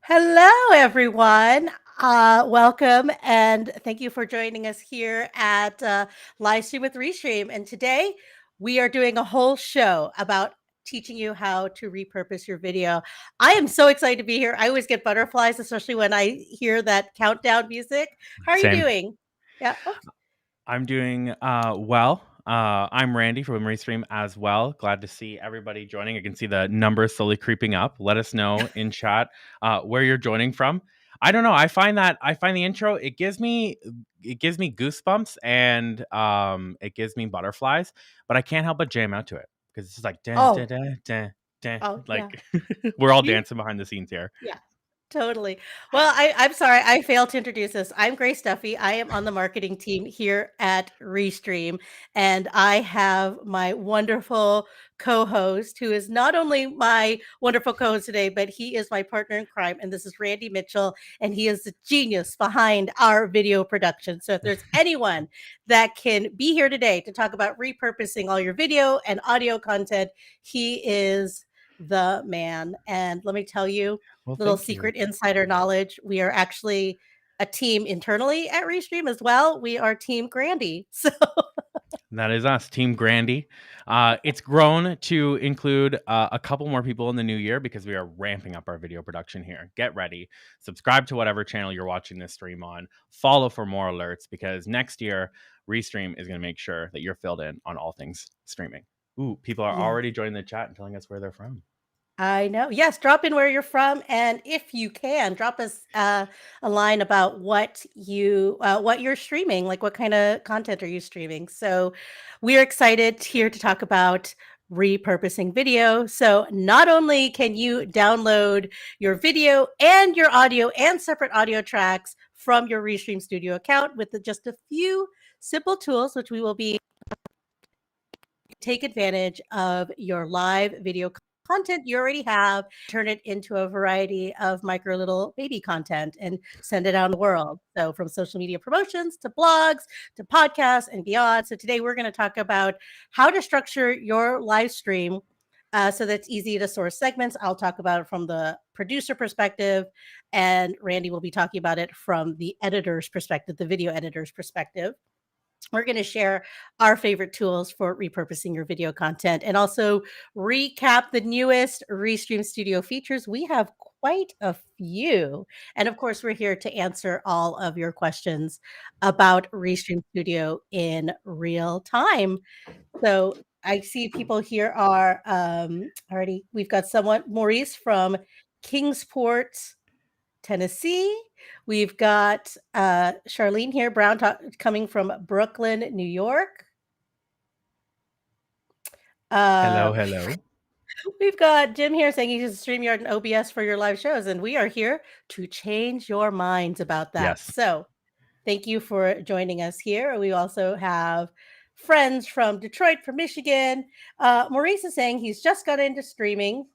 Hello, everyone. Welcome and thank you for joining us here at Live Stream with Restream. And today we are doing a whole show about teaching you how to repurpose your video. I am so excited to be here. I always get butterflies, especially when I hear that countdown music. How are you Same. doing? Yeah. Oh, I'm doing well. I'm Randy from Restream as well. Glad to see everybody joining. I can see the numbers slowly creeping up. Let us know in chat where you're joining from. I don't know. I find the intro it gives me goosebumps and it gives me butterflies, but I can't help but jam out to it because it's just like dun, dun, oh, dun, dun, dun. yeah. Like we're all You, dancing behind the scenes here. yeah. Totally. Well, I'm sorry, I failed to introduce this. I'm Grace Duffy. I am on the marketing team here at Restream, and I have my wonderful co-host, who is not only my wonderful co-host today, but he is my partner in crime, and this is Randy Mitchell, and he is the genius behind our video production. So if there's anyone that can be here today to talk about repurposing all your video and audio content, he is the man. And let me tell you, Well, little thank you. secret insider knowledge, we are actually a team internally at Restream as well. We are Team Grandy. So That is us, Team Grandy. It's grown to include a couple more people in the new year because we are ramping up our video production here. Get ready. Subscribe to whatever channel you're watching this stream on. Follow for more alerts because next year, Restream is going to make sure that you're filled in on all things streaming. Ooh, people are yeah, already joining the chat and telling us where they're from. I know. Yes, drop in where you're from, and if you can, drop us a line about what you're streaming, like what kind of content are you streaming. So we're excited here to talk about repurposing video. So not only can you download your video and your audio and separate audio tracks from your Restream Studio account with just a few simple tools, which we will be take advantage of your live video content you already have, turn it into a variety of micro little baby content and send it out in the world. So from social media promotions to blogs to podcasts and beyond. So today we're going to talk about how to structure your live stream so that's easy to source segments. I'll talk about it from the producer perspective, and Randy will be talking about it from the editor's perspective, the video editor's perspective. We're going to share our favorite tools for repurposing your video content and also recap the newest Restream Studio features. We have quite a few. And of course, we're here to answer all of your questions about Restream Studio in real time. So I see people here are already, we've got someone, Maurice from Kingsport, Tennessee. We've got Charlene here, coming from Brooklyn, New York. Hello, Uh, hello. we've got Jim here saying you use StreamYard and OBS for your live shows, and we are here to change your minds about that. Yes. So thank you for joining us here. We also have friends from Detroit, from Michigan. Maurice is saying he's just got into streaming.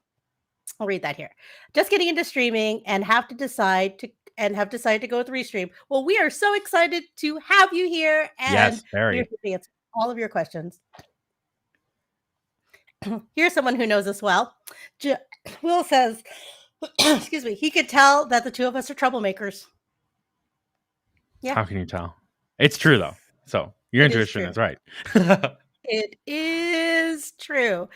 I'll read that here. Just getting into streaming and have decided to go with Restream. Well, we are so excited to have you here, and Yes, we're here very. to answer all of your questions. Here's someone who knows us well. Will says, excuse me, he could tell that the two of us are troublemakers. Yeah, How can you tell? It's true though. So your it is intuition true. is right. It is true.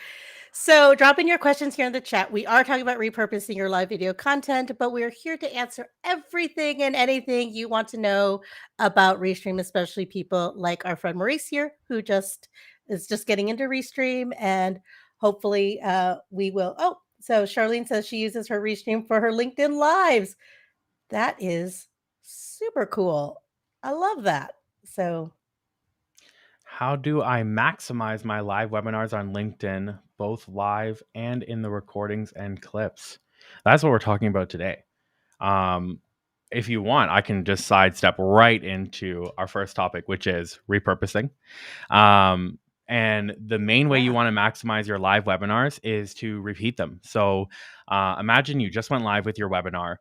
So drop in your questions here in the chat. We are talking about repurposing your live video content, but we're here to answer everything and anything you want to know about Restream, especially people like our friend Maurice here, who is just getting into Restream, and hopefully we will. Oh, So Charlene says she uses her Restream for her LinkedIn lives. That is super cool. I love that. So How do I maximize my live webinars on LinkedIn, both live and in the recordings and clips? That's what we're talking about today. If you want, I can just sidestep right into our first topic, which is repurposing. Um, and the main way you yeah. want to maximize your live webinars is to repeat them. So imagine you just went live with your webinar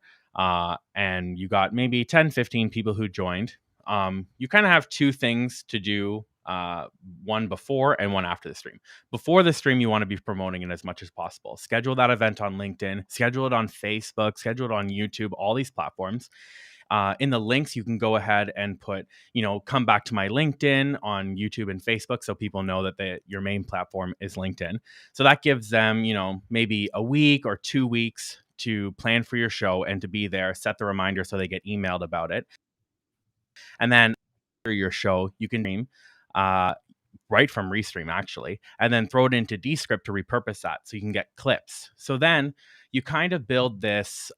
and you got maybe 10, 15 people who joined. You kind of have two things to do, one before and one after the stream. Before the stream, you want to be promoting it as much as possible. Schedule that event on LinkedIn, schedule it on Facebook, schedule it on YouTube, all these platforms. In the links, you can go ahead and put, come back to my LinkedIn on YouTube and Facebook so people know that your main platform is LinkedIn. So that gives them, maybe a week or 2 weeks to plan for your show and to be there, set the reminder so they get emailed about it. And then after your show, you can stream right from Restream actually, and then throw it into Descript to repurpose that so you can get clips. So then you kind of build this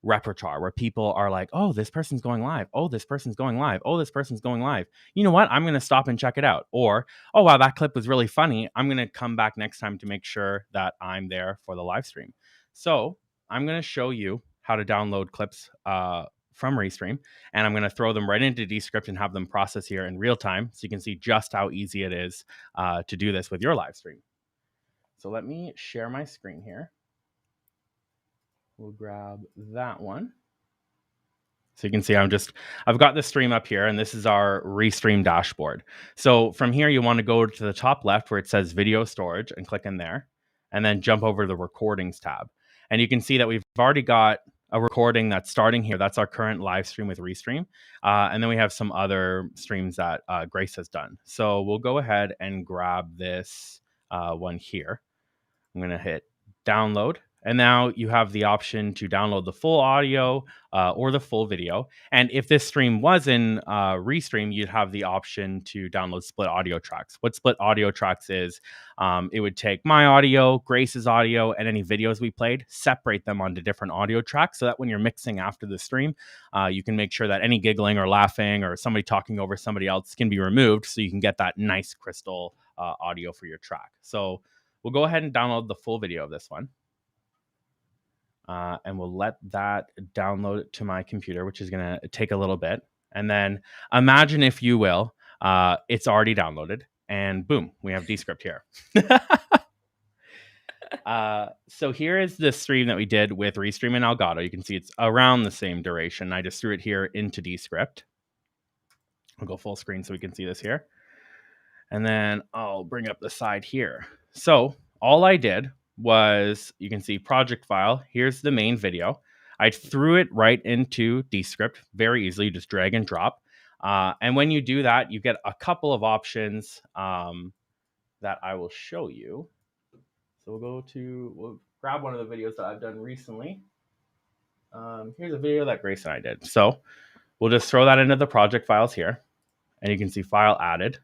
repertoire where people are like, oh, this person's going live. Oh, this person's going live. Oh, this person's going live. You know what? I'm going to stop and check it out. Or, oh, wow, that clip was really funny. I'm going to come back next time to make sure that I'm there for the live stream. So I'm going to show you how to download clips from Restream, and I'm going to throw them right into Descript and have them process here in real time so you can see just how easy it is to do this with your live stream. So let me share my screen here. We'll grab that one. So you can see I've got the stream up here, and this is our Restream dashboard. So from here, you want to go to the top left where it says video storage and click in there, and then jump over to the recordings tab. And you can see that we've already got a recording that's starting here. That's our current live stream with Restream. And then we have some other streams that Grace has done. So we'll go ahead and grab this one here. I'm going to hit download. And now you have the option to download the full audio or the full video. And if this stream was in Restream, you'd have the option to download split audio tracks. What split audio tracks is, it would take my audio, Grace's audio, and any videos we played, separate them onto different audio tracks so that when you're mixing after the stream, you can make sure that any giggling or laughing or somebody talking over somebody else can be removed so you can get that nice crystal audio for your track. So we'll go ahead and download the full video of this one. And we'll let that download to my computer, which is going to take a little bit. And then imagine, if you will, it's already downloaded. And boom, we have Descript here. So here is the stream that we did with Restream and Elgato. You can see it's around the same duration. I just threw it here into Descript. I'll go full screen so we can see this here. And then I'll bring up the side here. So all I did was, you can see project file. Here's the main video. I threw it right into Descript very easily. Just drag and drop. And when you do that, you get a couple of options that I will show you. So we'll grab one of the videos that I've done recently. Here's a video that Grace and I did. So we'll just throw that into the project files here. And you can see file added.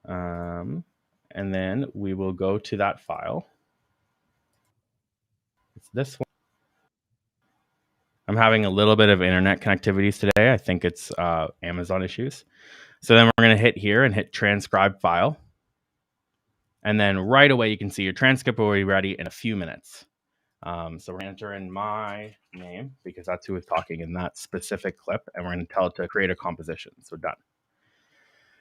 And then we will go to that file. It's this one. I'm having a little bit of internet connectivities today. I think it's Amazon issues. So then we're going to hit here and hit transcribe file. And then right away, you can see your transcript will be ready in a few minutes. So we're going to enter in my name because that's who is talking in that specific clip. And we're going to tell it to create a composition. So done.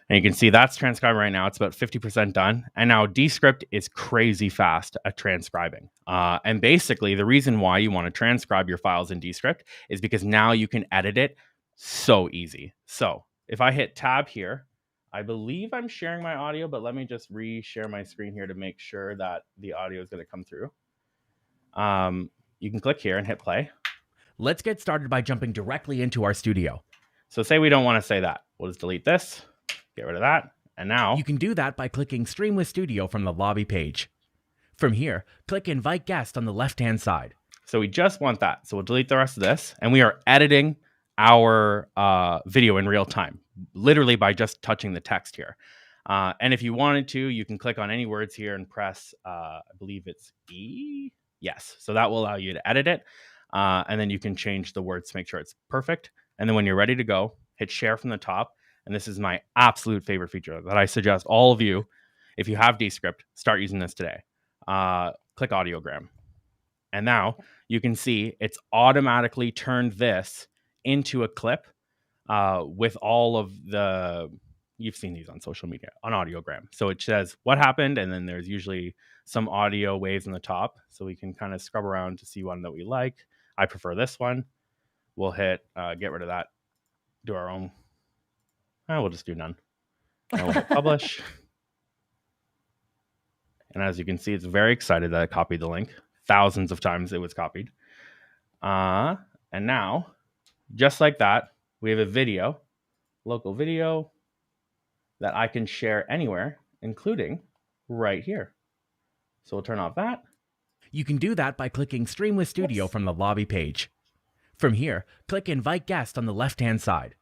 And you can see that's transcribed right now. It's about 50% done. And now Descript is crazy fast at transcribing. And basically, the reason why you want to transcribe your files in Descript is because now you can edit it so easy. So if I hit tab here, I believe I'm sharing my audio, but let me just re-share my screen here to make sure that the audio is going to come through. You can click here and hit play. Let's get started by jumping directly into our studio. So say we don't want to say that. We'll just delete this. Get rid of that. And now you can do that by clicking Stream with Studio from the lobby page. From here, click Invite Guest on the left-hand side. So we just want that. So we'll delete the rest of this. And we are editing our video in real time, literally by just touching the text here. And if you wanted to, you can click on any words here and press, I believe it's E. Yes. So that will allow you to edit it. And then you can change the words to make sure it's perfect. And then when you're ready to go, hit share from the top. And this is my absolute favorite feature that I suggest all of you, if you have Descript, start using this today. Click audiogram. And now you can see it's automatically turned this into a clip with all of the, you've seen these on social media, on audiogram. So it says what happened, and then there's usually some audio waves in the top. So we can kind of scrub around to see one that we like. I prefer this one. We'll hit get rid of that. Do our own. We'll just do none. And we'll hit publish. And as you can see, it's very excited that I copied the link. Thousands of times it was copied. And now, just like that, we have a video, local video, that I can share anywhere, including right here. So we'll turn off that. You can do that by clicking Stream with Studio from the lobby page. From here, click Invite Guest on the left-hand side.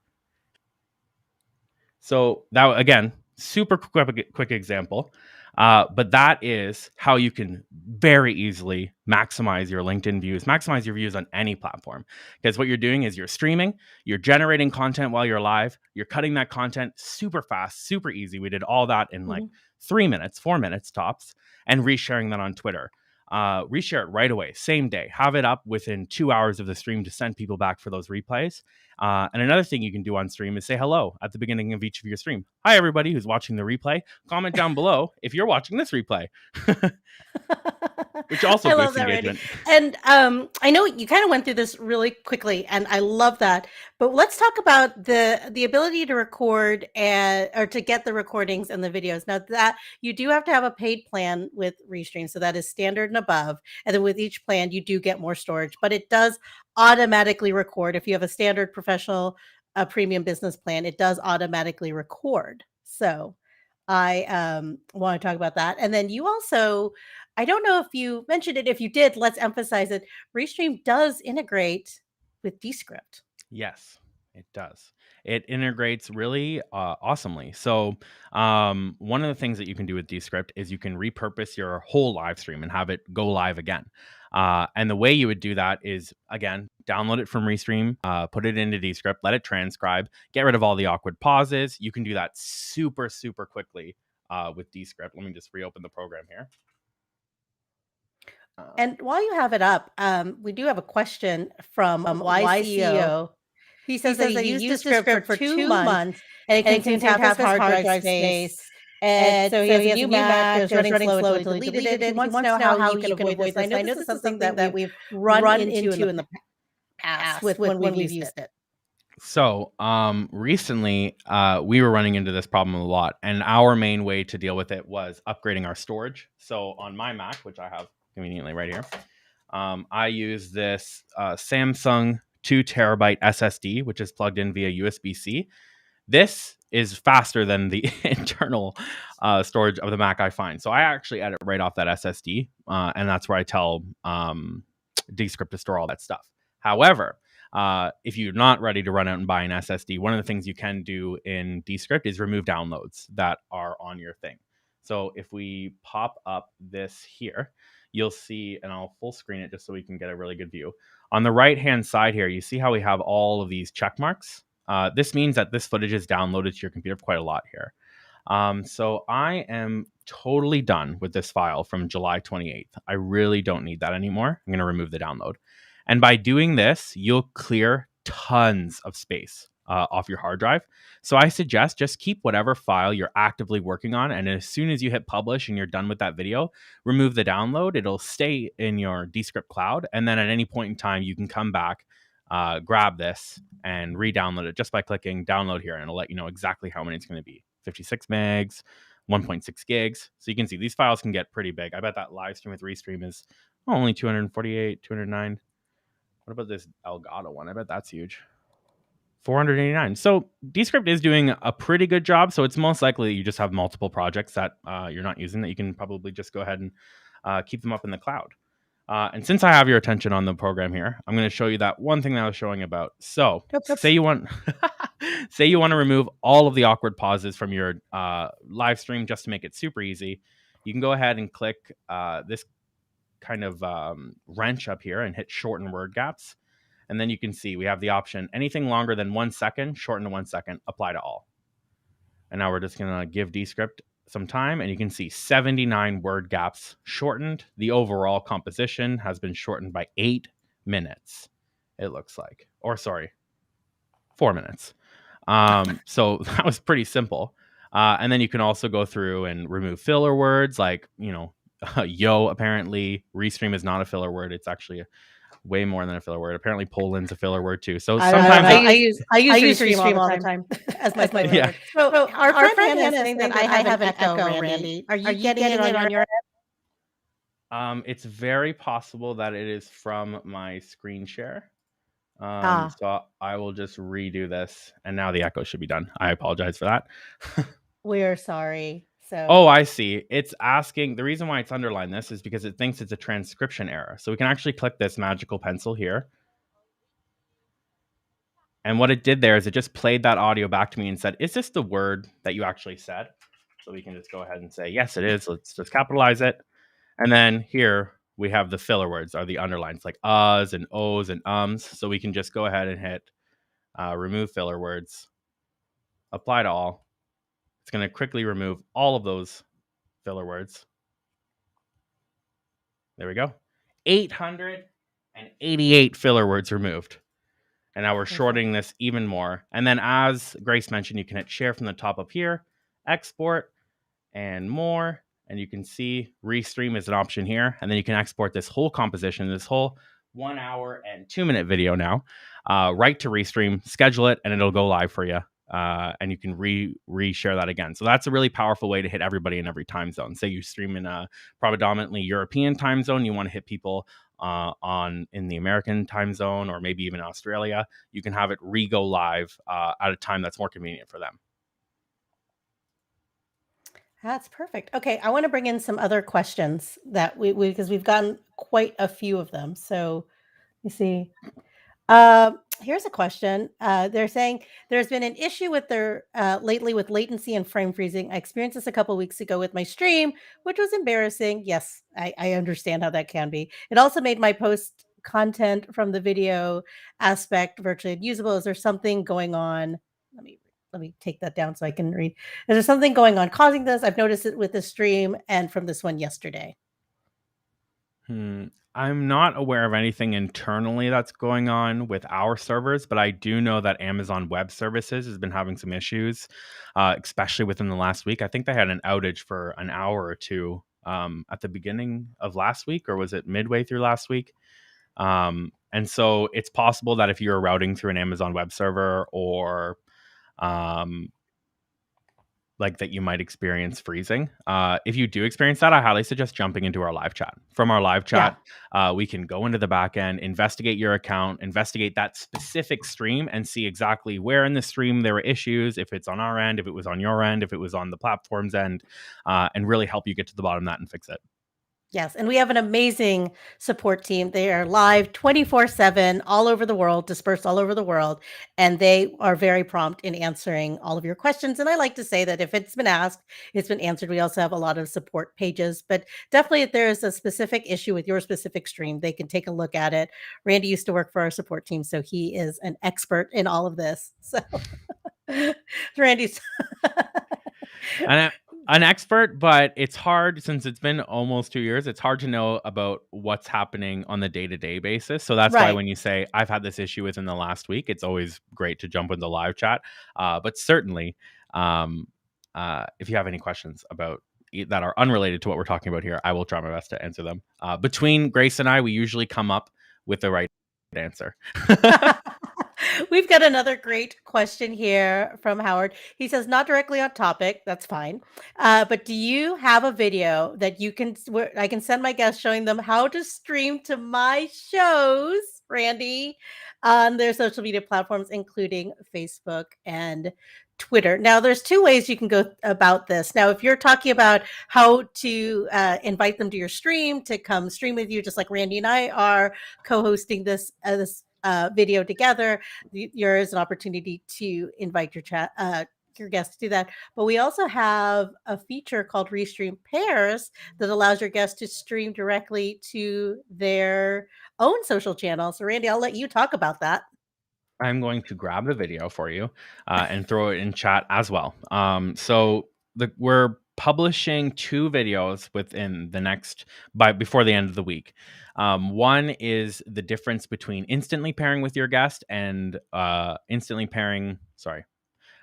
So that, again, super quick example. But that is how you can very easily maximize your LinkedIn views, maximize your views on any platform. Because what you're doing is you're streaming, you're generating content while you're live, you're cutting that content super fast, super easy. We did all that in like 3 minutes, 4 minutes tops, and resharing that on Twitter. Reshare it right away, same day. Have it up within 2 hours of the stream to send people back for those replays. And another thing you can do on stream is say hello at the beginning of each of your stream. Hi, everybody who's watching the replay. Comment down below if you're watching this replay. Which also boosts engagement. And I know you kind of went through this really quickly, and I love that. But let's talk about the ability to record or to get the recordings and the videos. Now that you do have to have a paid plan with Restream, so that is standard and above. And then with each plan, you do get more storage, but it does automatically record. If you have a standard professional premium business plan, it does automatically record. So I want to talk about that. And then you also, I don't know if you mentioned it. If you did, let's emphasize it. Restream does integrate with Descript. Yes, it does. It integrates really awesomely. So one of the things that you can do with Descript is you can repurpose your whole live stream and have it go live again. And the way you would do that is, again, download it from Restream, put it into Descript, let it transcribe, get rid of all the awkward pauses. You can do that super, super quickly with Descript. Let me just reopen the program here. And while you have it up, we do have a question from YCO. He says that he used Descript for 2 months, and it contains half his hard drive space. And so he has a new Mac, it was running slow until he deleted it. He wants to know how you can avoid this. I know this is something that we've run into in the past when we've used it. So recently, we were running into this problem a lot, and our main way to deal with it was upgrading our storage. So on my Mac, which I have conveniently right here, I use this Samsung 2 terabyte SSD, which is plugged in via USB-C. This is faster than the internal storage of the Mac I find. So I actually edit right off that SSD, and that's where I tell Descript to store all that stuff. However, if you're not ready to run out and buy an SSD, one of the things you can do in Descript is remove downloads that are on your thing. So if we pop up this here, you'll see, and I'll full screen it just so we can get a really good view. On the right-hand side here, you see how we have all of these check marks? This means that this footage is downloaded to your computer quite a lot here. So I am totally done with this file from July 28th. I really don't need that anymore. I'm going to remove the download. And by doing this, you'll clear tons of space off your hard drive. So I suggest just keep whatever file you're actively working on. And as soon as you hit publish and you're done with that video, remove the download. It'll stay in your Descript cloud. And then at any point in time, you can come back, grab this and re-download it just by clicking download here. And it'll let you know exactly how many it's going to be. 56 megs, 1.6 gigs. So you can see these files can get pretty big. I bet that live stream with Restream is only 248, 209. What about this Elgato one? I bet that's huge. 489. So Descript is doing a pretty good job. So it's most likely you just have multiple projects that you're not using that you can probably just go ahead and keep them up in the cloud. And since I have your attention on the program here, I'm going to show you that one thing that I was showing about. So say you want say you want to remove all of the awkward pauses from your live stream just to make it super easy, you can go ahead and click this kind of wrench up here and hit shorten word gaps. And then you can see we have the option anything longer than 1 second, shorten to 1 second, apply to all. And now we're just going to give Descript some time, and you can see 79 word gaps shortened. The overall composition has been shortened by 8 minutes, it looks like. Or sorry, 4 minutes. So that was pretty simple. And then you can also go through and remove filler words like, yo, apparently Restream is not a filler word. It's actually way more than a filler word. Apparently Poland's a filler word too. So sometimes I use Restream all the time as my filler Yeah. word. So our friend Hannah is saying that I have an echo, Randy. Are you getting it on your end? It's very possible that it is from my screen share. So I will just redo this, and now the echo should be done. I apologize for that. We're sorry. Oh, I see. It's asking, the reason why it's underlined this is because it thinks it's a transcription error. So we can actually click this magical pencil here. And what it did there is it just played that audio back to me and said, is this the word that you actually said? So we can just go ahead and say, yes, it is. Let's just capitalize it. And then here we have the filler words, are the underlines, like uhs and ohs and ums. So we can just go ahead and hit remove filler words, apply to all. It's going to quickly remove all of those filler words. There we go. 888 filler words removed. And now we're shortening this even more. And then as Grace mentioned, you can hit share from the top up here, export, and more. And you can see Restream is an option here. And then you can export this whole composition, this whole 1 hour and 2 minute video now, right to Restream, schedule it, and it'll go live for you. And you can re-share that again. So that's a really powerful way to hit everybody in every time zone. Say you stream in a predominantly European time zone, you want to hit people in the American time zone, or maybe even Australia. You can have it re-go live at a time that's more convenient for them. That's perfect. Okay, I want to bring in some other questions that because we've gotten quite a few of them. So let me see. Here's a question. They're saying there's been an issue with their lately with latency and frame freezing. I experienced this a couple weeks ago with my stream, which was embarrassing. Yes, I understand how that can be. It also made my post content from the video aspect virtually unusable. Is there something going on? Let me take that down so I can read. Is there something going on causing this? I've noticed it with the stream and from this one yesterday. I'm not aware of anything internally that's going on with our servers, but I do know that Amazon Web Services has been having some issues, especially within the last week. I think they had an outage for an hour or two at the beginning of last week, or was it midway through last week? And so it's possible that if you're routing through an Amazon web server, or like that, you might experience freezing. If you do experience that, I highly suggest jumping into our live chat. From our live chat, we can go into the back end, investigate your account, investigate that specific stream, and see exactly where in the stream there were issues, if it's on our end, if it was on your end, if it was on the platform's end, and really help you get to the bottom of that and fix it. Yes, and we have an amazing support team. They are live 24/7 all over the world, dispersed all over the world, and they are very prompt in answering all of your questions. And I like to say that if it's been asked, it's been answered. We also have a lot of support pages, but definitely if there is a specific issue with your specific stream, they can take a look at it. Randy used to work for our support team, so he is an expert in all of this. So Randy's an expert, but it's hard since it's been almost 2 years. It's hard to know about what's happening on the day-to-day basis. So that's why when you say I've had this issue within the last week, it's always great to jump in the live chat. But certainly, if you have any questions about that are unrelated to what we're talking about here, I will try my best to answer them. Between Grace and I, we usually come up with the right answer. We've got another great question here from Howard. He says, not directly on topic, that's fine. But do you have a video that you can, where I can send my guests showing them how to stream to my shows, Randy, on their social media platforms, including Facebook and Twitter. Now, there's two ways you can go about this. Now, if you're talking about how to invite them to your stream to come stream with you, just like Randy and I are co-hosting this video together, there is an opportunity to invite your guests to do that. But we also have a feature called Restream Pairs that allows your guests to stream directly to their own social channel. So, Randy, I'll let you talk about that. I'm going to grab the video for you and throw it in chat as well. So we're publishing 2 videos within the next before the end of the week. One is the difference between instantly pairing with your guest and instantly pairing. Sorry.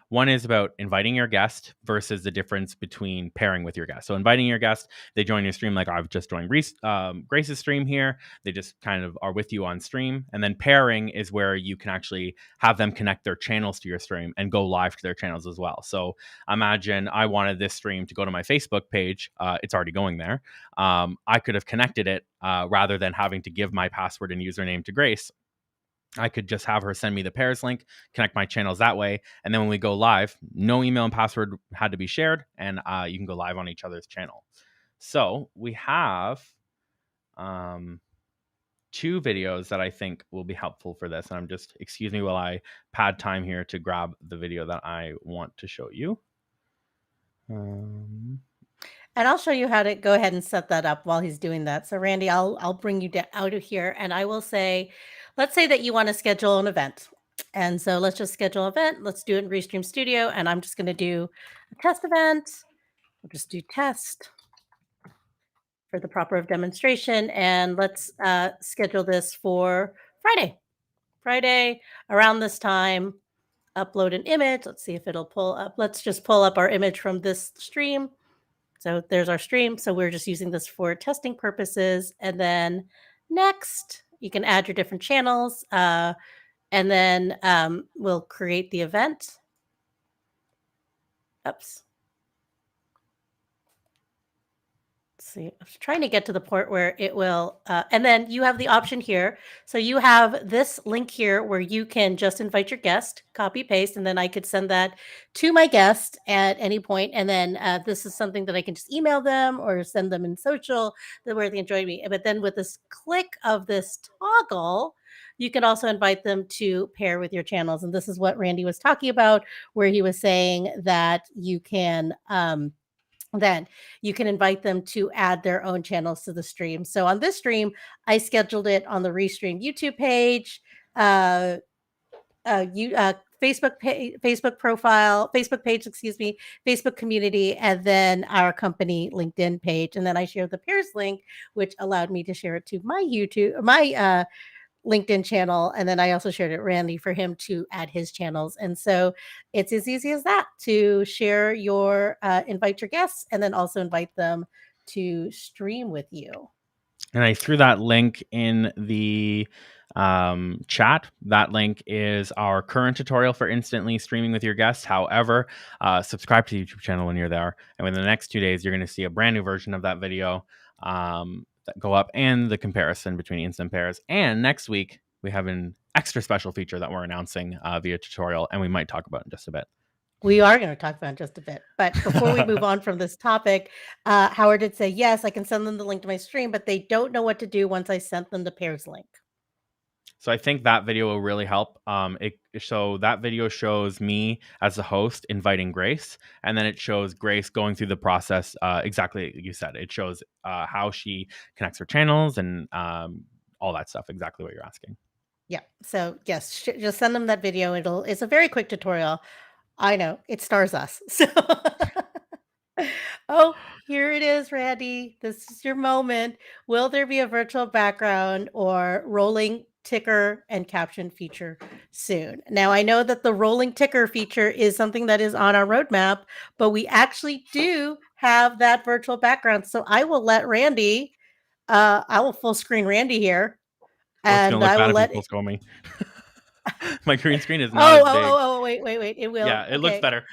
One is about inviting your guest versus the difference between pairing with your guest. So inviting your guest, they join your stream like I've just joined Grace's stream here. They just kind of are with you on stream. And then pairing is where you can actually have them connect their channels to your stream and go live to their channels as well. So imagine I wanted this stream to go to my Facebook page. It's already going there. I could have connected it rather than having to give my password and username to Grace. I could just have her send me the pairs link, connect my channels that way. And then when we go live, no email and password had to be shared, and you can go live on each other's channel. So we have 2 videos that I think will be helpful for this. And I'm just, excuse me while I pad time here to grab the video that I want to show you. And I'll show you how to go ahead and set that up while he's doing that. So Randy, I'll bring you out of here, and I will say, let's say that you want to schedule an event. And so let's just schedule an event. Let's do it in Restream Studio, and I'm just going to do a test event. We'll just do test for the proper of demonstration, and let's schedule this for Friday around this time. Upload an image. Let's see if it'll pull up. Let's just pull up our image from this stream. So there's our stream. So we're just using this for testing purposes. And then next, you can add your different channels. And then we'll create the event. Oops. See, I was trying to get to the point where it will, and then you have the option here. So you have this link here where you can just invite your guest, copy, paste, and then I could send that to my guest at any point. And then this is something that I can just email them or send them in social where they enjoy me. But then with this click of this toggle, you can also invite them to pair with your channels. And this is what Randy was talking about, where he was saying that you can, then you can invite them to add their own channels to the stream. So on this stream, I scheduled it on the Restream YouTube page, Facebook profile, Facebook page, excuse me, Facebook community, and then our company LinkedIn page. And then I shared the pairs link, which allowed me to share it to my LinkedIn channel. And then I also shared it Randy for him to add his channels. And so it's as easy as that to share your, invite your guests and then also invite them to stream with you. And I threw that link in the chat. That link is our current tutorial for instantly streaming with your guests. However, subscribe to the YouTube channel when you're there. And within the next 2 days, you're going to see a brand new version of that video that go up and the comparison between instant pairs. And next week, we have an extra special feature that we're announcing via tutorial, and we might talk about in just a bit. We are going to talk about it in just a bit. But before we move on from this topic, Howard did say, yes, I can send them the link to my stream, but they don't know what to do once I sent them the pairs link. So I think that video will really help. So that video shows me as the host inviting Grace, and then it shows Grace going through the process exactly like you said. It shows how she connects her channels and all that stuff, exactly what you're asking. Yeah. So yes, just send them that video. It's a very quick tutorial. I know it stars us. So oh, here it is, Randy. This is your moment. Will there be a virtual background or rolling ticker and caption feature soon? Now, I know that the rolling ticker feature is something that is on our roadmap, but we actually do have that virtual background. So I will let Randy, I will full screen Randy here. And I will let people me. My green screen is not as big. Wait. It will. Yeah, it looks better.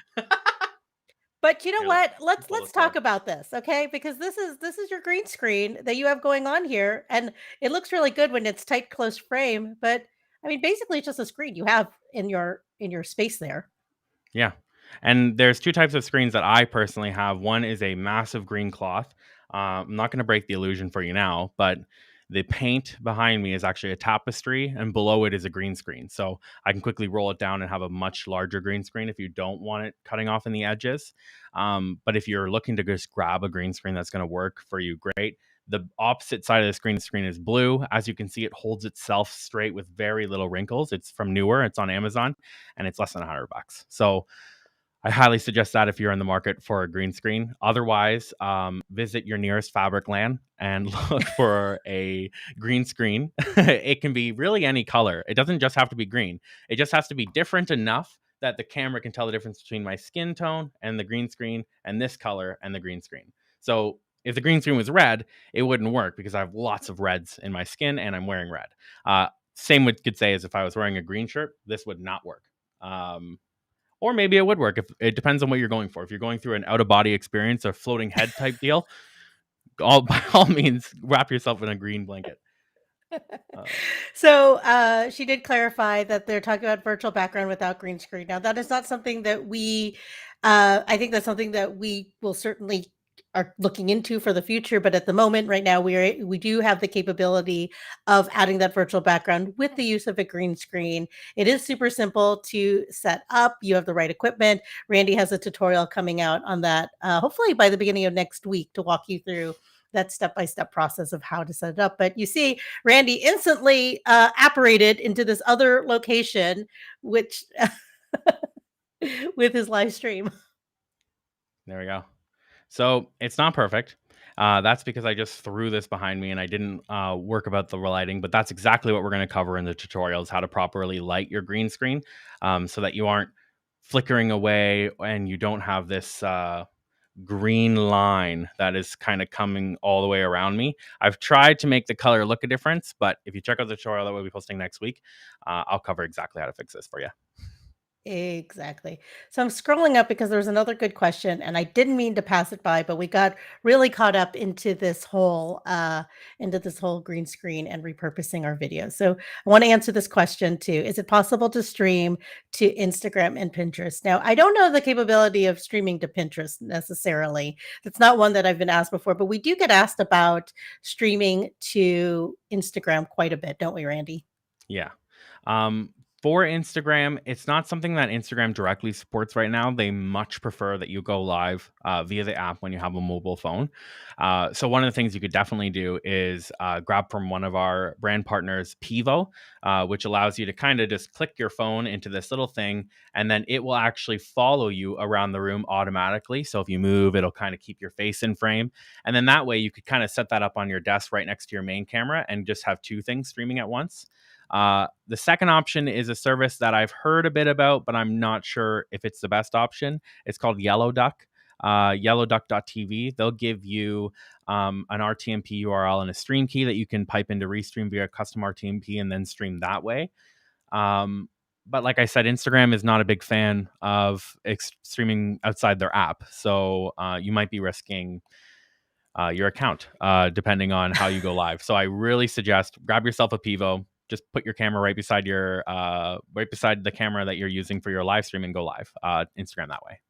But you know what? Let's talk about this, okay? Because this is your green screen that you have going on here, and it looks really good when it's tight, close frame. But I mean, basically, it's just a screen you have in your space there. Yeah, And there's two types of screens that I personally have. One is a massive green cloth. I'm not going to break the illusion for you now, but the paint behind me is actually a tapestry, and below it is a green screen. So I can quickly roll it down and have a much larger green screen if you don't want it cutting off in the edges. But if you're looking to just grab a green screen that's going to work for you, great. The opposite side of the screen is blue. As you can see, it holds itself straight with very little wrinkles. It's from Newer. It's on Amazon, and it's less than $100. So I highly suggest that if you're in the market for a green screen. Otherwise, visit your nearest fabric land and look for a green screen. It can be really any color. It doesn't just have to be green. It just has to be different enough that the camera can tell the difference between my skin tone and the green screen, and this color and the green screen. So if the green screen was red, it wouldn't work because I have lots of reds in my skin and I'm wearing red. Same could say as if I was wearing a green shirt, this would not work. Or maybe it would work. If it depends on what you're going for. If you're going through an out of body experience or floating head type deal, by all means, wrap yourself in a green blanket. So she did clarify that they're talking about virtual background without green screen. Now, that is not something that I think that's something that we will certainly are looking into for the future. But at the moment, right now, we do have the capability of adding that virtual background with the use of a green screen. It is super simple to set up. You have the right equipment. Randy has a tutorial coming out on that, hopefully by the beginning of next week, to walk you through that step-by-step process of how to set it up. But you see, Randy instantly apparated into this other location, which with his live stream. There we go. So it's not perfect. That's because I just threw this behind me and I didn't work about the lighting, but that's exactly what we're going to cover in the tutorials, how to properly light your green screen so that you aren't flickering away and you don't have this green line that is kind of coming all the way around me. I've tried to make the color look a difference, but if you check out the tutorial that we'll be posting next week, I'll cover exactly how to fix this for you. Exactly. So I'm scrolling up because there was another good question, and I didn't mean to pass it by, but we got really caught up into this whole green screen and repurposing our videos. So I want to answer this question too. Is it possible to stream to Instagram and Pinterest? Now, I don't know the capability of streaming to Pinterest necessarily. That's not one that I've been asked before, but we do get asked about streaming to Instagram quite a bit, don't we, Randy? Yeah. For Instagram, it's not something that Instagram directly supports right now. They much prefer that you go live via the app when you have a mobile phone. So one of the things you could definitely do is grab from one of our brand partners, Pivo, which allows you to kind of just click your phone into this little thing, and then it will actually follow you around the room automatically. So if you move, it'll kind of keep your face in frame. And then that way you could kind of set that up on your desk right next to your main camera and just have two things streaming at once. The second option is a service that I've heard a bit about, but I'm not sure if it's the best option. It's called Yellow Duck, yellowduck.tv. They'll give you an RTMP URL and a stream key that you can pipe into Restream via custom RTMP and then stream that way. But like I said, Instagram is not a big fan of streaming outside their app. So you might be risking your account depending on how you go live. So I really suggest grab yourself a Pivo. Just put your camera right beside the camera that you're using for your live stream and go live. Instagram that way.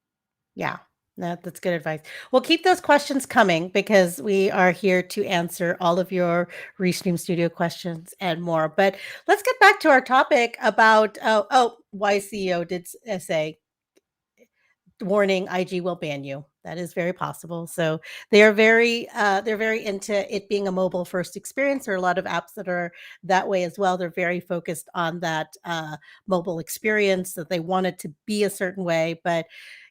Yeah, that's good advice. Well, keep those questions coming because we are here to answer all of your Restream Studio questions and more. But let's get back to our topic about why CEO did say, warning, IG will ban you. That is very possible. So they're very into it being a mobile first experience. There are a lot of apps that are that way as well. They're very focused on that mobile experience, that they want it to be a certain way. But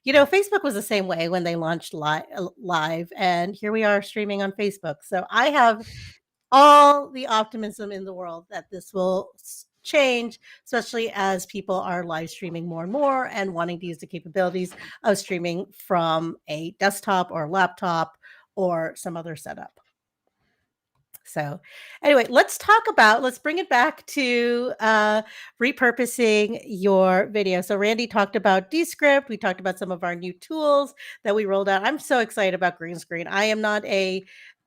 Facebook was the same way when they launched live, and here we are streaming on Facebook. So I have all the optimism in the world that this will change, especially as people are live streaming more and more and wanting to use the capabilities of streaming from a desktop or laptop or some other setup. So anyway, let's bring it back to repurposing your video. So Randy talked about Descript. We talked about some of our new tools that we rolled out. I'm so excited about green screen.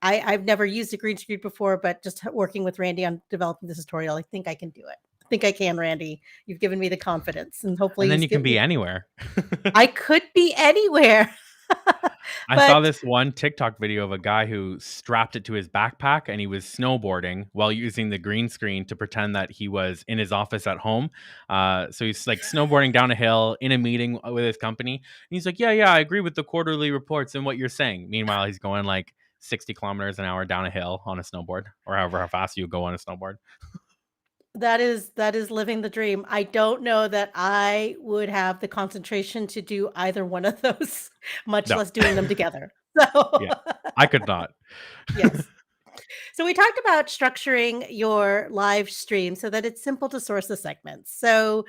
I've never used a green screen before, but just working with Randy on developing this tutorial, I think I can do it. think I can, Randy. You've given me the confidence, and hopefully And then he's you can given be me. anywhere. I could be anywhere. I saw But this one TikTok video of a guy who strapped it to his backpack and he was snowboarding while using the green screen to pretend that he was in his office at home. So he's like snowboarding down a hill in a meeting with his company. And he's like, yeah, I agree with the quarterly reports and what you're saying. Meanwhile, he's going like 60 kilometers an hour down a hill on a snowboard, or however how fast you go on a snowboard. that is living the dream. I don't know that I would have the concentration to do either one of those, much No. less doing them together. So Yeah, I could not. yes. So we talked about structuring your live stream so that it's simple to source the segments. So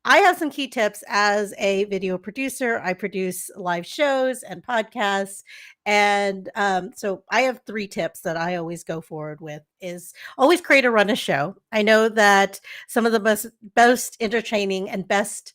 I have some key tips as a video producer. I produce live shows and podcasts. And so I have 3 tips that I always go forward with is always create or run a show. I know that some of the most entertaining and best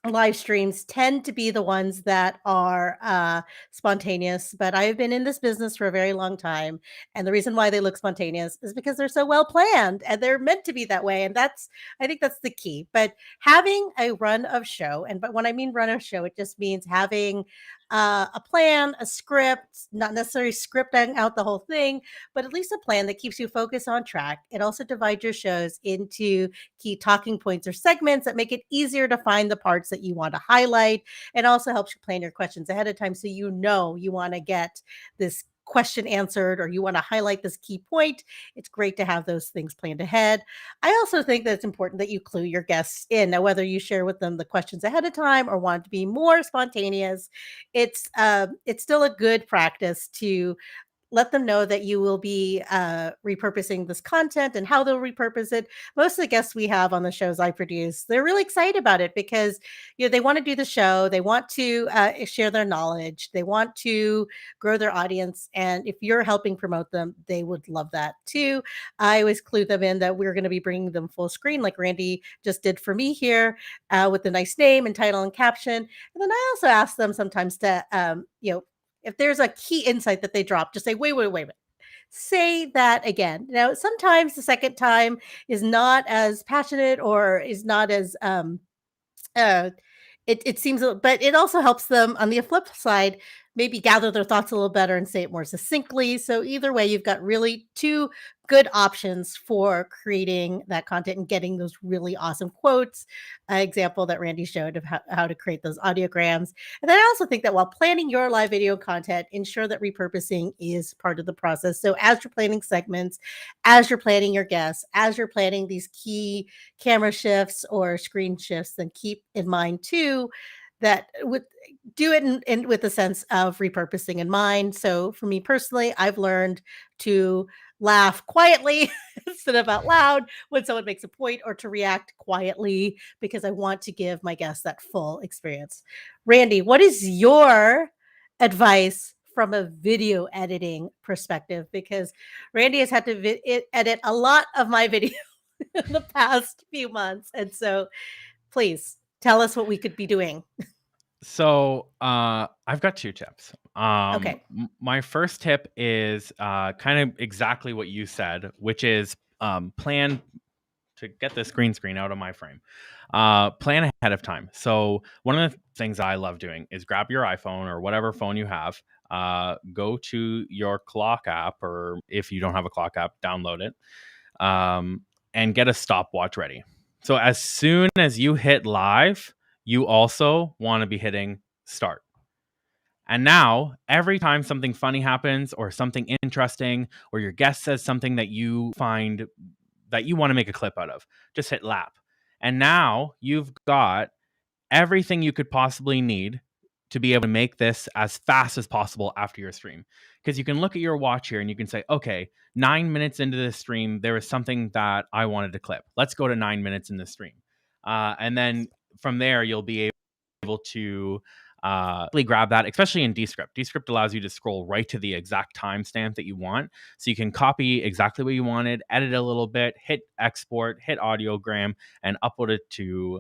live streams tend to be the ones that are spontaneous, but I've been in this business for a very long time, and the reason why they look spontaneous is because they're so well planned and they're meant to be that way, and that's I think that's the key. But having a run of show, and but when I mean run of show, it just means having a plan, a script, not necessarily scripting out the whole thing, but at least a plan that keeps you focused on track. It also divides your shows into key talking points or segments that make it easier to find the parts that you want to highlight. It also helps you plan your questions ahead of time so you know you want to get this question answered or you want to highlight this key point. It's great to have those things planned ahead. I also think that it's important that you clue your guests in. Now, whether you share with them the questions ahead of time or want to be more spontaneous, it's still a good practice to let them know that you will be repurposing this content and how they'll repurpose it. Most of the guests we have on the shows I produce, they're really excited about it because they want to do the show, they want to share their knowledge, they want to grow their audience, and if you're helping promote them, they would love that too. I always clue them in that we're going to be bringing them full screen, like Randy just did for me here, with a nice name and title and caption. And then I also ask them sometimes to if there's a key insight that they drop, just say, wait. Say that again. Now, sometimes the second time is not as passionate or is not as uh it seems but it also helps them on the flip side maybe gather their thoughts a little better and say it more succinctly. So either way, you've got really 2 good options for creating that content and getting those really awesome quotes. Example that Randy showed of how to create those audiograms. And then I also think that while planning your live video content, ensure that repurposing is part of the process. So as you're planning segments, as you're planning your guests, as you're planning these key camera shifts or screen shifts, then keep in mind too that do it with a sense of repurposing in mind. So for me personally, I've learned to laugh quietly instead of out loud when someone makes a point, or to react quietly because I want to give my guests that full experience. Randy, what is your advice from a video editing perspective? Because Randy has had to edit a lot of my video in the past few months. And so please tell us what we could be doing. So I've got 2 tips. Okay. My first tip is kind of exactly what you said, which is plan to get this green screen out of my frame. Plan ahead of time. So one of the things I love doing is grab your iPhone or whatever phone you have, go to your clock app, or if you don't have a clock app, download it, and get a stopwatch ready. So as soon as you hit live, you also want to be hitting start. And now, every time something funny happens or something interesting, or your guest says something that you find that you want to make a clip out of, just hit lap. And now you've got everything you could possibly need to be able to make this as fast as possible after your stream. Because you can look at your watch here and you can say, okay, 9 minutes into this stream, there was something that I wanted to clip. Let's go to 9 minutes in this stream. And then from there, you'll be able to grab that, especially in Descript. Descript allows you to scroll right to the exact timestamp that you want. So you can copy exactly what you wanted, edit a little bit, hit export, hit audiogram, and upload it to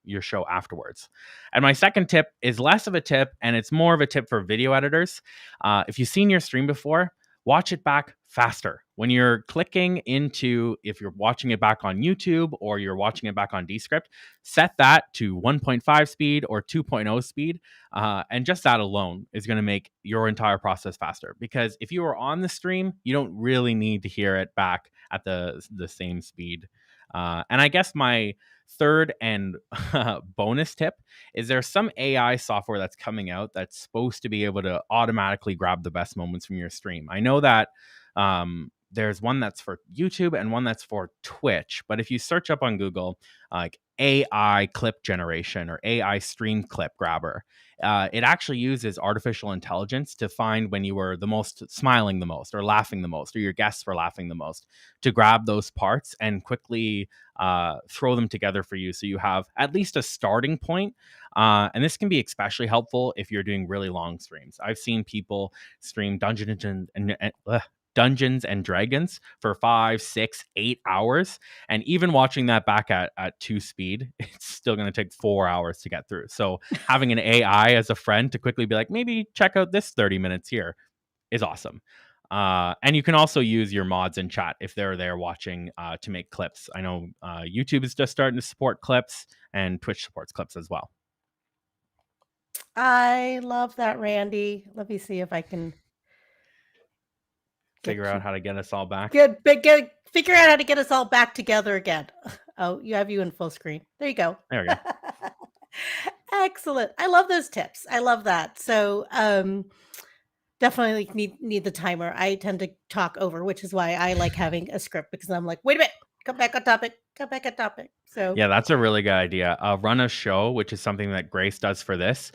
your show afterwards. And my second tip is less of a tip, and it's more of a tip for video editors. If you've seen your stream before, watch it back faster. When you're clicking into, if you're watching it back on YouTube or you're watching it back on Descript, set that to 1.5 speed or 2.0 speed. And just that alone is going to make your entire process faster. Because if you are on the stream, you don't really need to hear it back at the same speed. And I guess my third and bonus tip is there's some AI software that's coming out that's supposed to be able to automatically grab the best moments from your stream. I know that there's one that's for YouTube and one that's for Twitch. But if you search up on Google, like AI clip generation or AI stream clip grabber, it actually uses artificial intelligence to find when you were the most smiling the most or laughing the most or your guests were laughing the most to grab those parts and quickly throw them together for you. So you have at least a starting point. And this can be especially helpful if you're doing really long streams. I've seen people stream Dungeons and Dragons for 5, 6, 8 hours. And even watching that back at 2 speed, it's still going to take 4 hours to get through. So having an AI as a friend to quickly be like, maybe check out this 30 minutes here is awesome. And you can also use your mods in chat if they're there watching to make clips. I know YouTube is just starting to support clips and Twitch supports clips as well. I love that, Randy. Let me see if I can Figure out how to get us all back. Figure out how to get us all back together again. Oh, you in full screen. There you go. There we go. Excellent. I love those tips. I love that. So definitely need the timer. I tend to talk over, which is why I like having a script, because I'm like, wait a minute, come back on topic. So yeah, that's a really good idea. Run a show, which is something that Grace does for this,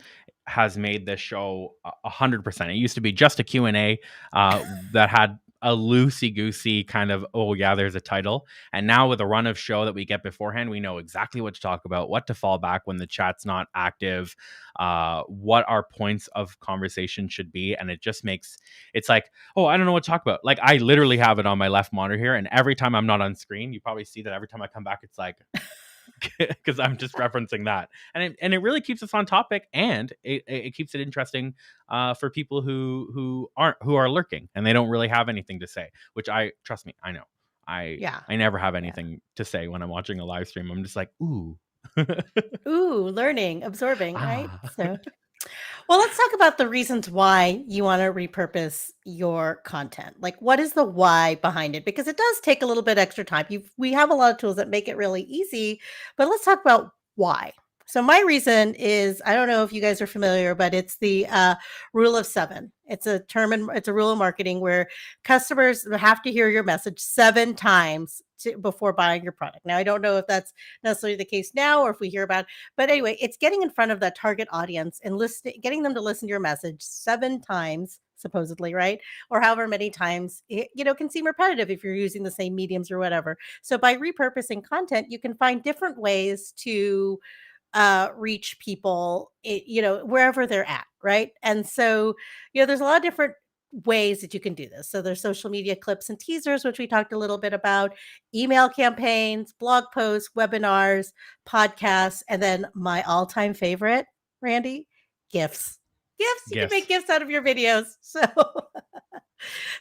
has made this show 100%. It used to be just a Q&A that had a loosey-goosey kind of, oh yeah, there's a title. And now with a run of show that we get beforehand, we know exactly what to talk about, what to fall back when the chat's not active, what our points of conversation should be. And it just makes, it's like, oh, I don't know what to talk about. Like, I literally have it on my left monitor here, and every time I'm not on screen, you probably see that every time I come back, it's like, because I'm just referencing that, and it really keeps us on topic, and it keeps it interesting for people who are lurking and they don't really have anything to say. Which trust me, I know. I never have anything to say when I'm watching a live stream. I'm just like, ooh, learning, absorbing, right? So. Well, let's talk about the reasons why you want to repurpose your content. Like, what is the why behind it? Because it does take a little bit extra time. We have a lot of tools that make it really easy, but let's talk about why. So my reason is, I don't know if you guys are familiar, but it's the rule of 7. It's a term, and it's a rule of marketing where customers have to hear your message 7 times before buying your product. Now, I don't know if that's necessarily the case now, or if we hear about, but anyway, it's getting in front of that target audience and getting them to listen to your message 7 times, supposedly, right? Or however many times it, can seem repetitive if you're using the same mediums or whatever. So by repurposing content, you can find different ways to reach people, wherever they're at, right? And so, there's a lot of different ways that you can do this. So there's social media clips and teasers, which we talked a little bit about, email campaigns, blog posts, webinars, podcasts, and then my all-time favorite, Randy, GIFs. You can make GIFs out of your videos. So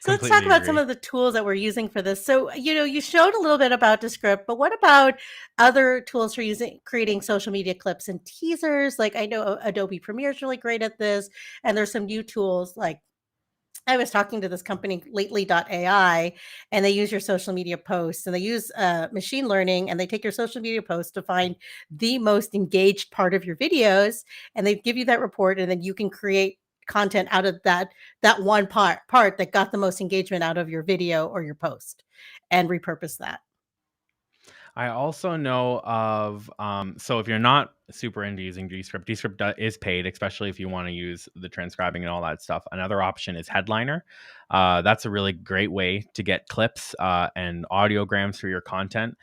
let's talk about some of the tools that we're using for this. So, you showed a little bit about Descript, but what about other tools for creating social media clips and teasers? Like, I know Adobe Premiere is really great at this, and there's some new tools. Like, I was talking to this company, lately.ai, and they use your social media posts, and they use machine learning, and they take your social media posts to find the most engaged part of your videos, and they give you that report, and then you can create content out of that one part that got the most engagement out of your video or your post, and repurpose that. I also know of, so if you're not super into using Descript is paid, especially if you want to use the transcribing and all that stuff. Another option is Headliner. That's a really great way to get clips and audiograms for your content.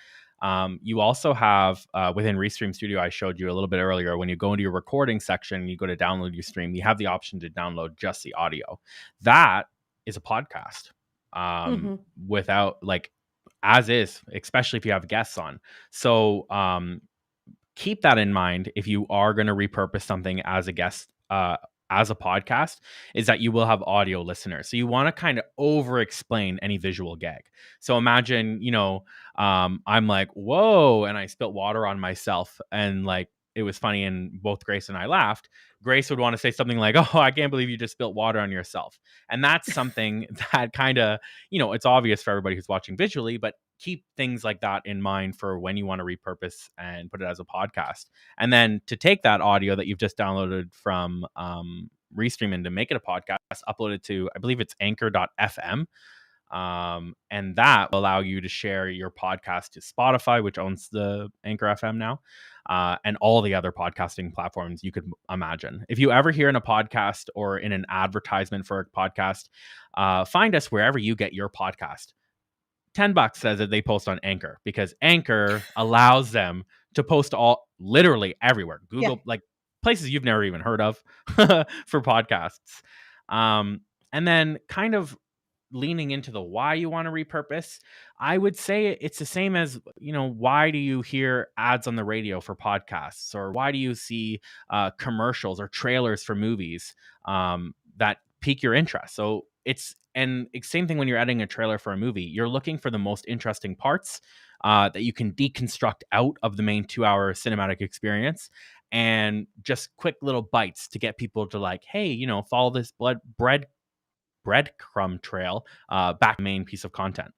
You also have within Restream Studio, I showed you a little bit earlier, when you go into your recording section, you go to download your stream, you have the option to download just the audio. That is a podcast without, like, as is, especially if you have guests on. So keep that in mind if you are going to repurpose something as a guest as a podcast is that you will have audio listeners. So you want to kind of over explain any visual gag. So imagine, I'm like, whoa, and I spilt water on myself, and like it was funny, and both Grace and I laughed. Grace would want to say something like, oh, I can't believe you just spilt water on yourself. And that's something that kind of, it's obvious for everybody who's watching visually, but keep things like that in mind for when you want to repurpose and put it as a podcast. And then to take that audio that you've just downloaded from Restream and to make it a podcast, upload it to, I believe it's anchor.fm. And that will allow you to share your podcast to Spotify, which owns the Anchor FM now, and all the other podcasting platforms you could imagine. If you ever hear in a podcast or in an advertisement for a podcast, find us wherever you get your podcast. $10 says that they post on Anchor, because Anchor allows them to post all literally everywhere. Google, like places you've never even heard of for podcasts. And then kind of leaning into the why you want to repurpose, I would say it's the same as, why do you hear ads on the radio for podcasts, or why do you see commercials or trailers for movies that pique your interest? So and same thing when you're editing a trailer for a movie, you're looking for the most interesting parts that you can deconstruct out of the main 2-hour cinematic experience, and just quick little bites to get people to like, hey, follow this breadcrumb trail back to the main piece of content.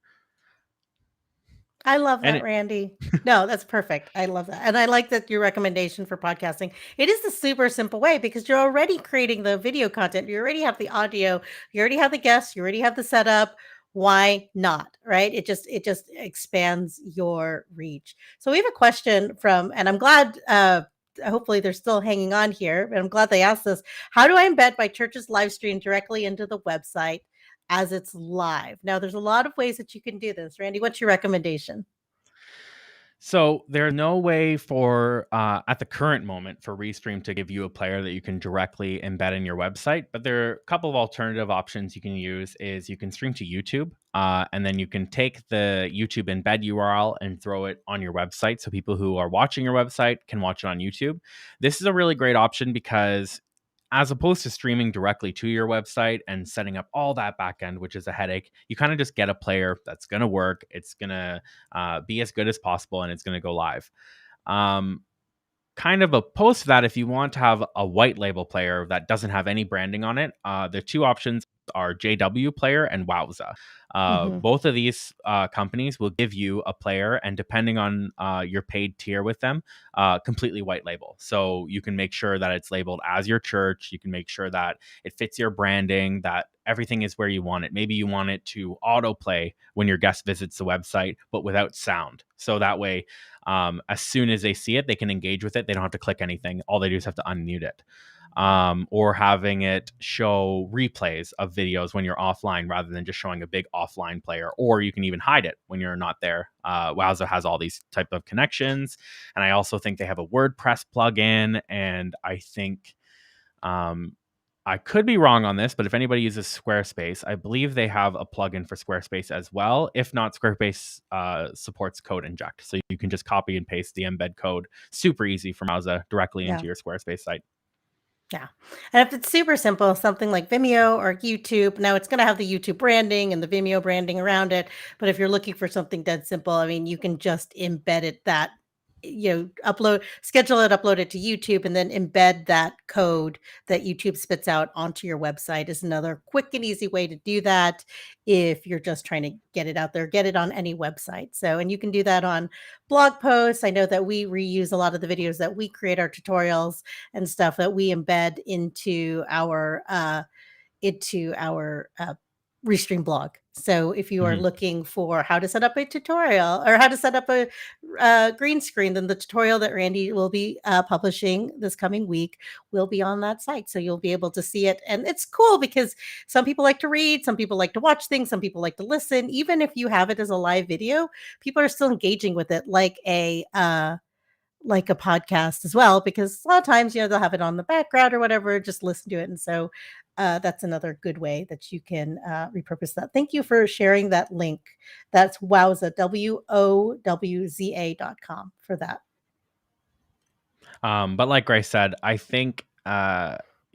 I love And that, Randy. No, that's perfect. I love that. And I like that your recommendation for podcasting. It is a super simple way because you're already creating the video content. You already have the audio, you already have the guests, you already have the setup. Why not? Right? It just expands your reach. So we have a question from, and I'm glad hopefully they're still hanging on here, but I'm glad they asked this. How do I embed my church's live stream directly into the website as it's live? Now, there's a lot of ways that you can do this. Randy, what's your recommendation? so there's no way for, at the current moment, for Restream to give you a player that you can directly embed in your website. But there are a couple of alternative options you can use. Is you can stream to YouTube, and then you can take the YouTube embed URL and throw it on your website, so people who are watching your website can watch it on YouTube. This is a really great option because, as opposed to streaming directly to your website and setting up all that backend, which is a headache, you kind of just get a player that's going to work. It's going to be as good as possible, and it's going to go live. Kind of opposed to that, if you want to have a white label player that doesn't have any branding on it, the two options are JW Player and Wowza. Both of these companies will give you a player, and depending on your paid tier with them, completely white label. So you can make sure that it's labeled as your church. You can make sure that it fits your branding, that everything is where you want it. Maybe you want it to autoplay when your guest visits the website, but without sound. So that way, as soon as they see it, they can engage with it. They don't have to click anything. All they do is have to unmute it. Or having it show replays of videos when you're offline, rather than just showing a big offline player. Or you can even hide it when you're not there. Wowza has all these type of connections, and I also think they have a WordPress plugin. And I think I could be wrong on this, but if anybody uses Squarespace, I believe they have a plugin for Squarespace as well. If not, Squarespace supports code inject, so you can just copy and paste the embed code, super easy from Wowza, directly into your Squarespace site. Yeah. And if it's super simple, something like Vimeo or YouTube, now it's going to have the YouTube branding and the Vimeo branding around it. But if you're looking for something dead simple, I mean, you can just embed it schedule it, upload it to YouTube, and then embed that code that YouTube spits out onto your website is another quick and easy way to do that. If you're just trying to get it out there, get it on any website. So, and you can do that on blog posts. I know that we reuse a lot of the videos that we create, our tutorials and stuff that we embed into our Restream blog. So if you are looking for how to set up a tutorial or how to set up a green screen, then the tutorial that Randy will be publishing this coming week will be on that site. So you'll be able to see it. And it's cool because some people like to read, some people like to watch things, some people like to listen. Even if you have it as a live video, people are still engaging with it like a podcast as well, because a lot of times, they'll have it on the background or whatever, just listen to it. And so that's another good way that you can repurpose that. Thank you for sharing that link. That's Wowza, WOWZA.com for that. But like Grace said, I think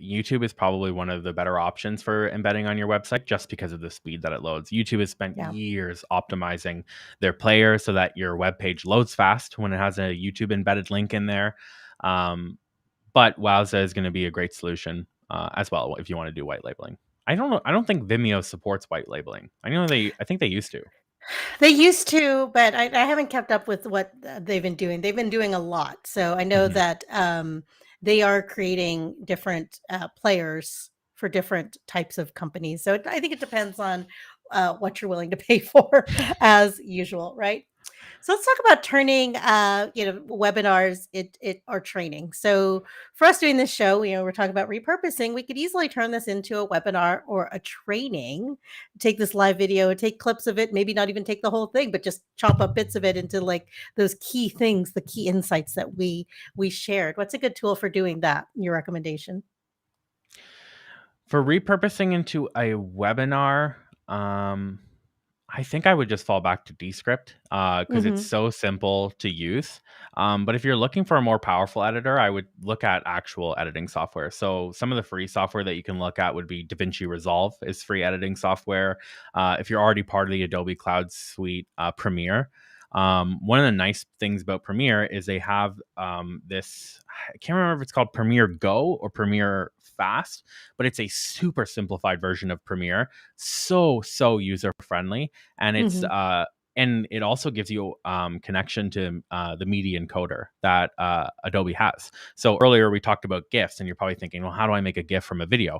YouTube is probably one of the better options for embedding on your website just because of the speed that it loads. YouTube has spent Yeah. years optimizing their player so that your web page loads fast when it has a YouTube embedded link in there. But Wowza is going to be a great solution as well if you want to do white labeling. I don't know. I don't think Vimeo supports white labeling. I think they used to. They used to, but I haven't kept up with what they've been doing. They've been doing a lot. So I know Mhm. that they are creating different players for different types of companies. So I think it depends on what you're willing to pay for, as usual, right? So let's talk about turning, webinars or training. So for us doing this show, we're talking about repurposing. We could easily turn this into a webinar or a training. Take this live video, take clips of it, maybe not even take the whole thing, but just chop up bits of it into like those key things, the key insights that we shared. What's a good tool for doing that? Your recommendation? For repurposing into a webinar, I think I would just fall back to Descript because it's Hmm. so simple to use. But if you're looking for a more powerful editor, I would look at actual editing software. So some of the free software that you can look at would be DaVinci Resolve is free editing software. If you're already part of the Adobe Cloud Suite, Premiere. One of the nice things about Premiere is they have this, I can't remember if it's called Premiere Go or Premiere Fast, but it's a super simplified version of Premiere. So user friendly. And it's Hmm. and it also gives you connection to the media encoder that Adobe has. So earlier we talked about GIFs, and you're probably thinking, well, how do I make a GIF from a video?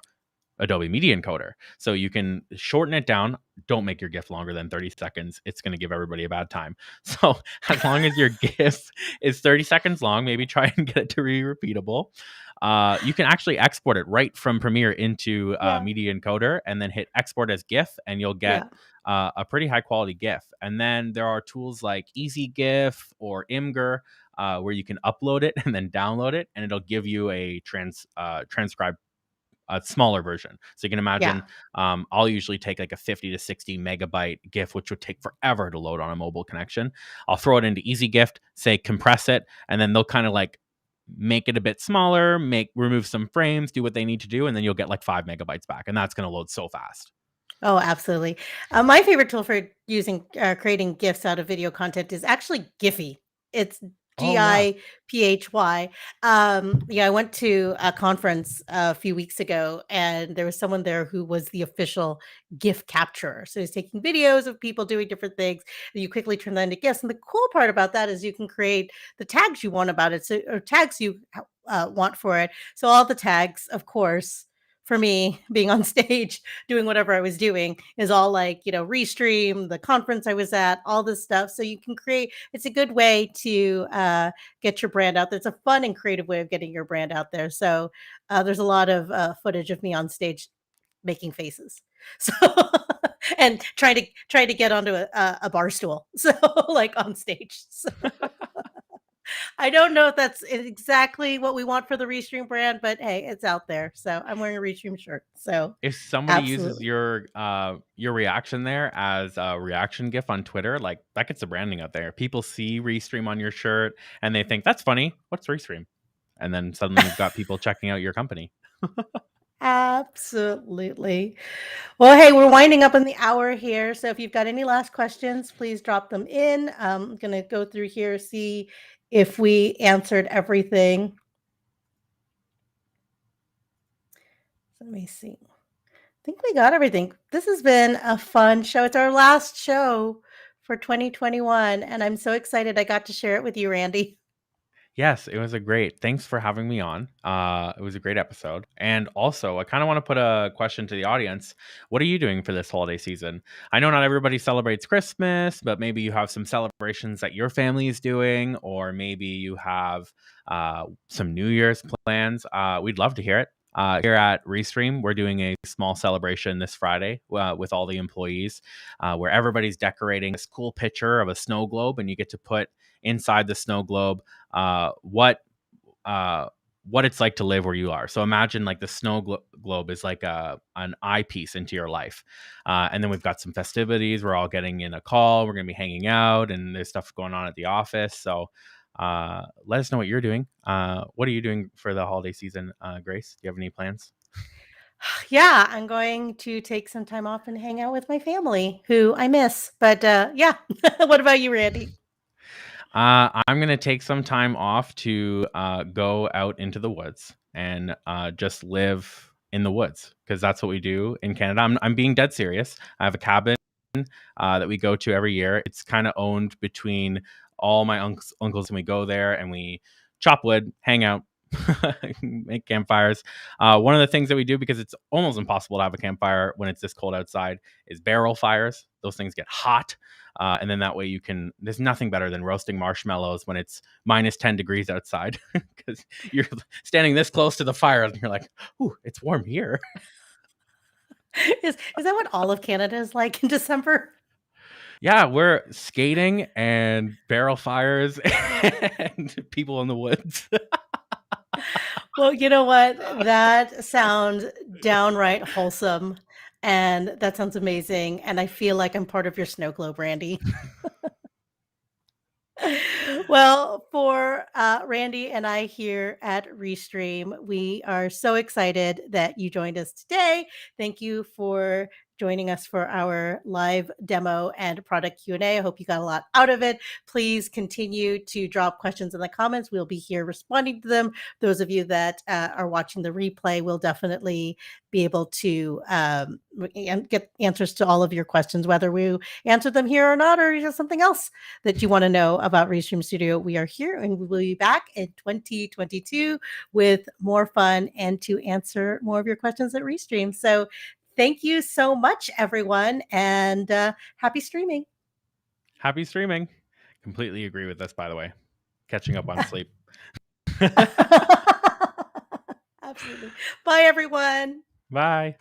Adobe Media Encoder. So you can shorten it down. Don't make your GIF longer than 30 seconds. It's going to give everybody a bad time. So as long as your GIF is 30 seconds long, maybe try and get it to be repeatable. You can actually export it right from Premiere into Yeah. Media Encoder and then hit export as GIF, and you'll get Yeah. a pretty high quality GIF. And then there are tools like Easy GIF or Imgur where you can upload it and then download it, and it'll give you a transcribed a smaller version. So you can Yeah. imagine I'll usually take like a 50 to 60 megabyte GIF, which would take forever to load on a mobile connection. I'll throw it into Easy Gift, say compress it, and then they'll kind of like make it a bit smaller, remove some frames, do what they need to do, and then you'll get like 5 megabytes back. And that's going to load so fast. Oh, absolutely. My favorite tool for using creating GIFs out of video content is actually Giphy. It's Oh yeah. Giphy. Yeah, I went to a conference a few weeks ago, and there was someone there who was the official GIF capturer. So he's taking videos of people doing different things. And you quickly turn that into GIFs. And the cool part about that is you can create the tags you want about it, so or tags you want for it. So all the tags, of course, for me being on stage doing whatever I was doing is all like, Restream, the conference I was at, all this stuff. So you can create, it's a good way to get your brand out there. It's a fun and creative way of getting your brand out there. So there's a lot of footage of me on stage making faces. So and trying to get onto a bar stool. So like on stage. So I don't know if that's exactly what we want for the Restream brand, but hey, it's out there. So I'm wearing a Restream shirt. So If somebody uses absolutely. your reaction there as a reaction GIF on Twitter, like that gets the branding out there. People see Restream on your shirt and they think that's funny. What's Restream? And then suddenly you've got people checking out your company. Absolutely. Well, hey, we're winding up on the hour here. So if you've got any last questions, please drop them in. I'm going to go through here, see if we answered everything. Let me see. I think we got everything. This has been a fun show. It's our last show for 2021, and I'm so excited I got to share it with you, Randy. Yes, it was a great. Thanks for having me on. It was a great episode. And also, I kind of want to put a question to the audience. What are you doing for this holiday season? I know not everybody celebrates Christmas, but maybe you have some celebrations that your family is doing, or maybe you have some New Year's plans. We'd love to hear it. Here at Restream, we're doing a small celebration this Friday with all the employees where everybody's decorating this cool picture of a snow globe, and you get to put inside the snow globe uh, what uh, what it's like to live where you are. So imagine like the globe is like an eyepiece into your life, and then we've got some festivities. We're all getting in a call. We're gonna be hanging out, and there's stuff going on at the office. So let us know what you're doing. What are you doing for the holiday season, Grace? Do you have any plans? Yeah, I'm going to take some time off and hang out with my family, who I miss. But yeah, what about you, Randy? I'm going to take some time off to go out into the woods and just live in the woods, because that's what we do in Canada. I'm being dead serious. I have a cabin that we go to every year. It's kind of owned between all my uncles, and we go there and we chop wood, hang out, make campfires. One of the things that we do, because it's almost impossible to have a campfire when it's this cold outside, is barrel fires. Those things get hot. And then that way there's nothing better than roasting marshmallows when it's minus 10 degrees outside, because you're standing this close to the fire and you're like, ooh, it's warm here. Is that what all of Canada is like in December? Yeah, we're skating and barrel fires and people in the woods. Well, you know what? That sounds downright wholesome, and that sounds amazing. And I feel like I'm part of your snow globe, Randy. Well, for Randy and I here at Restream, we are so excited that you joined us today. Thank you for joining us for our live demo and product Q&A. I hope you got a lot out of it. Please continue to drop questions in the comments. We'll be here responding to them. Those of you that are watching the replay will definitely be able to get answers to all of your questions, whether we answer them here or not, or just something else that you want to know about Restream Studio. We are here and we will be back in 2022 with more fun and to answer more of your questions at Restream. So thank you so much, everyone, and happy streaming. Happy streaming. Completely agree with this, by the way. Catching up on sleep. Absolutely. Bye, everyone. Bye.